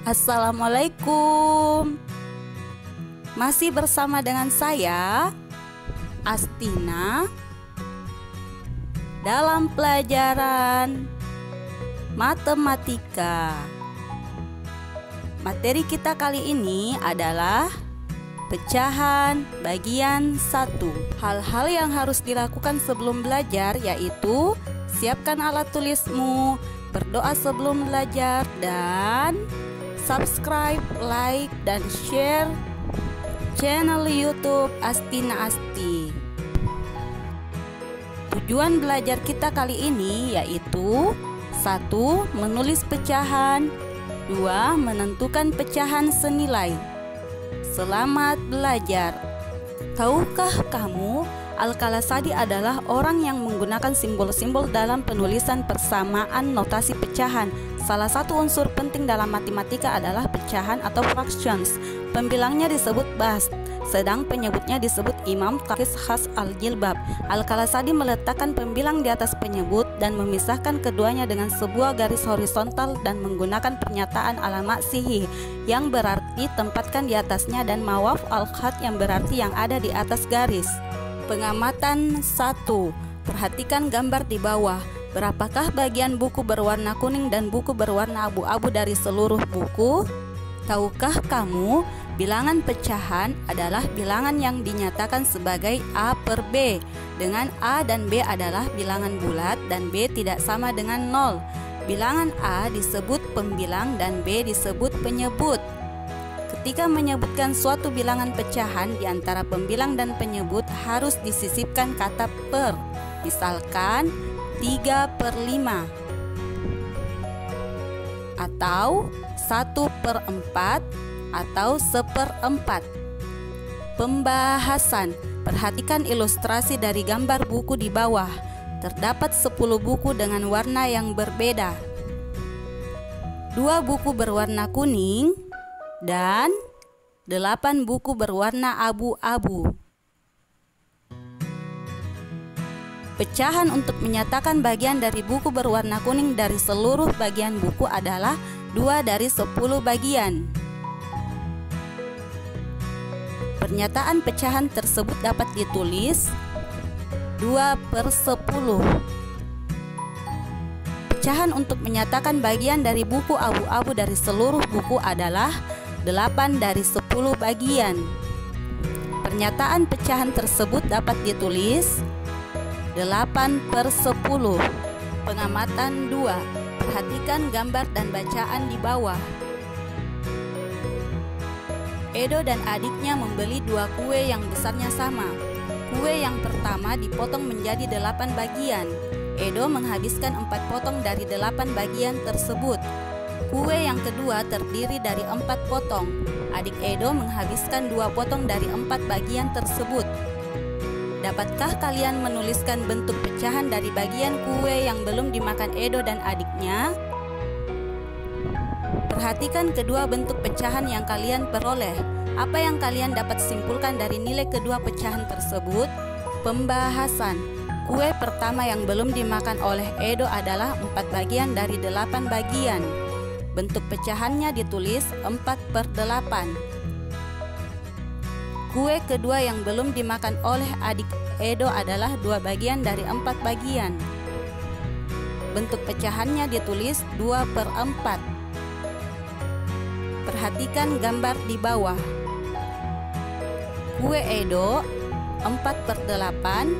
Assalamualaikum. Masih bersama dengan saya, Astina, dalam pelajaran matematika. Materi kita kali ini adalah pecahan bagian 1. Hal-hal yang harus dilakukan sebelum belajar yaitu siapkan alat tulismu, berdoa sebelum belajar, dan subscribe, like, dan share channel YouTube Astina Asti. Tujuan belajar kita kali ini yaitu 1. Menulis pecahan, 2. Menentukan pecahan senilai. Selamat belajar. Tahukah kamu, Al-Kalasadi adalah orang yang menggunakan simbol-simbol dalam penulisan persamaan notasi pecahan. Salah satu unsur penting dalam matematika adalah pecahan atau fractions. Pembilangnya disebut bast, sedang penyebutnya disebut imam takis khas al-jilbab. Al-Kalasadi meletakkan pembilang di atas penyebut dan memisahkan keduanya dengan sebuah garis horizontal dan menggunakan pernyataan alamat sihih yang berarti tempatkan di atasnya dan mawaf al-khat yang berarti yang ada di atas garis. Pengamatan 1. Perhatikan gambar di bawah. Berapakah bagian buku berwarna kuning dan buku berwarna abu-abu dari seluruh buku? Tahukah kamu, bilangan pecahan adalah bilangan yang dinyatakan sebagai A per B, dengan A dan B adalah bilangan bulat dan B tidak sama dengan 0. Bilangan A disebut pembilang dan B disebut penyebut. Ketika menyebutkan suatu bilangan pecahan di antara pembilang dan penyebut harus disisipkan kata per. Misalkan 3/5 atau 1/4 atau 1/4. Pembahasan. Perhatikan ilustrasi dari gambar buku di bawah. Terdapat 10 buku dengan warna yang berbeda. 2 buku berwarna kuning dan 8 buku berwarna abu-abu. Pecahan untuk menyatakan bagian dari buku berwarna kuning dari seluruh bagian buku adalah 2 dari 10 bagian. Pernyataan pecahan tersebut dapat ditulis 2/10. Pecahan untuk menyatakan bagian dari buku abu-abu dari seluruh buku adalah 8 dari 10 bagian. Pernyataan pecahan tersebut dapat ditulis 8/10. Pengamatan 2. Perhatikan gambar dan bacaan di bawah. Edo dan adiknya membeli 2 kue yang besarnya sama. Kue yang pertama dipotong menjadi 8 bagian. Edo menghabiskan 4 potong dari 8 bagian tersebut. Kue yang kedua terdiri dari 4 potong. Adik Edo menghabiskan 2 potong dari 4 bagian tersebut. Dapatkah kalian menuliskan bentuk pecahan dari bagian kue yang belum dimakan Edo dan adiknya? Perhatikan kedua bentuk pecahan yang kalian peroleh. Apa yang kalian dapat simpulkan dari nilai kedua pecahan tersebut? Pembahasan. Kue pertama yang belum dimakan oleh Edo adalah 4 bagian dari 8 bagian. Bentuk pecahannya ditulis 4/8. Kue kedua yang belum dimakan oleh adik Edo adalah 2 bagian dari 4 bagian. Bentuk pecahannya ditulis 2/4. Perhatikan gambar di bawah. Kue Edo 4/8,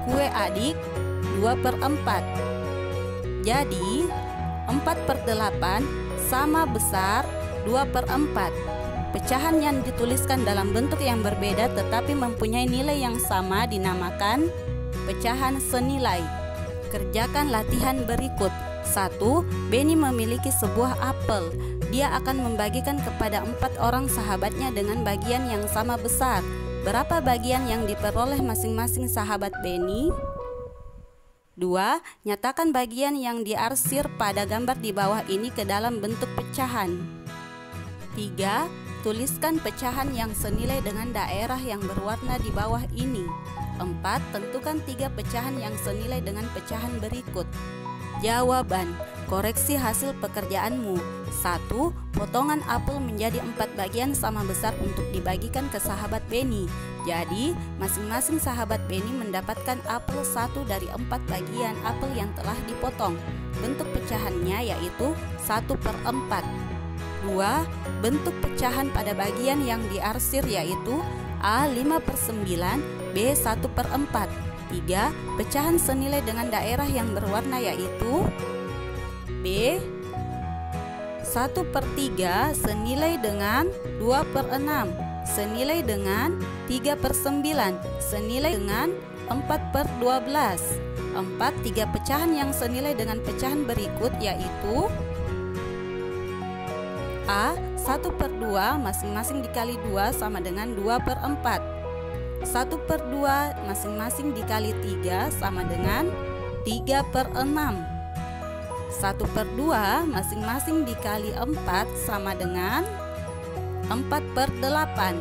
kue adik 2/4. Jadi 4/8 sama besar 2/4. Pecahan yang dituliskan dalam bentuk yang berbeda tetapi mempunyai nilai yang sama dinamakan pecahan senilai. Kerjakan latihan berikut. 1. Benny memiliki sebuah apel. Dia akan membagikan kepada 4 orang sahabatnya dengan bagian yang sama besar. Berapa bagian yang diperoleh masing-masing sahabat Benny? 2. Nyatakan bagian yang diarsir pada gambar di bawah ini ke dalam bentuk pecahan. 3. Tuliskan pecahan yang senilai dengan daerah yang berwarna di bawah ini. 4. Tentukan 3 pecahan yang senilai dengan pecahan berikut. Jawaban. Koreksi hasil pekerjaanmu. 1. Potongan apel menjadi 4 bagian sama besar untuk dibagikan ke sahabat Beni. Jadi, masing-masing sahabat Beni mendapatkan apel 1 dari 4 bagian apel yang telah dipotong. Bentuk pecahannya yaitu 1/4. 2. Bentuk pecahan pada bagian yang diarsir yaitu A 5/9, B 1/4. 3. Pecahan senilai dengan daerah yang berwarna yaitu B 1/3 senilai dengan 2/6, senilai dengan 3/9, senilai dengan 4/12. 4. 3 pecahan yang senilai dengan pecahan berikut yaitu A 1/2 masing-masing dikali 2 sama dengan 2/4. 1/2 masing-masing dikali 3 sama dengan 3/6. 1/2 masing-masing dikali 4 sama dengan 4/8.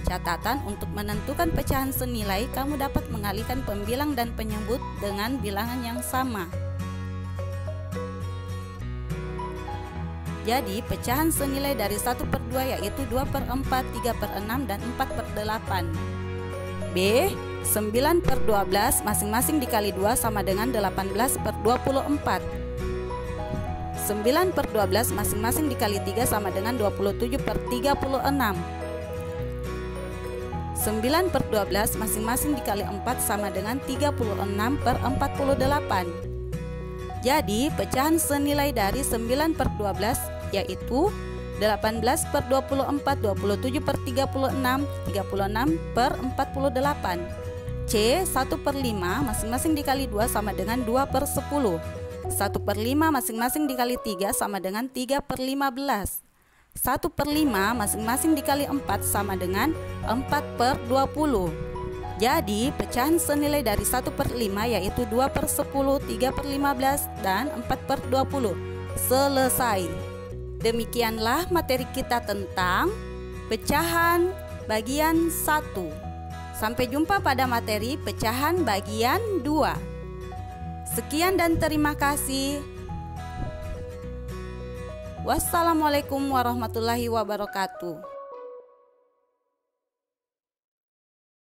Catatan, untuk menentukan pecahan senilai, kamu dapat mengalihkan pembilang dan penyebut dengan bilangan yang sama. Jadi, pecahan senilai dari 1/2 yaitu 2/4, 3/6, dan 4/8. B 9/12 masing-masing dikali 2 sama dengan 18/24. 9/12 masing-masing dikali 3 sama dengan 27/36. 9/12 masing-masing dikali 4 sama dengan 36/48. Jadi, pecahan senilai dari 9/12 yaitu 18/24, 27/36, 36/48. C 1/5 masing-masing dikali 2 sama dengan 2/10. 1/5 masing-masing dikali 3 sama dengan 3/15. 1/5 masing-masing dikali 4 sama dengan 4/20. Jadi, pecahan senilai dari 1/5 yaitu 2/10, 3/15, dan 4/20. Selesai. Demikianlah materi kita tentang pecahan bagian 1. Sampai jumpa pada materi pecahan bagian 2. Sekian dan terima kasih. Wassalamualaikum warahmatullahi wabarakatuh.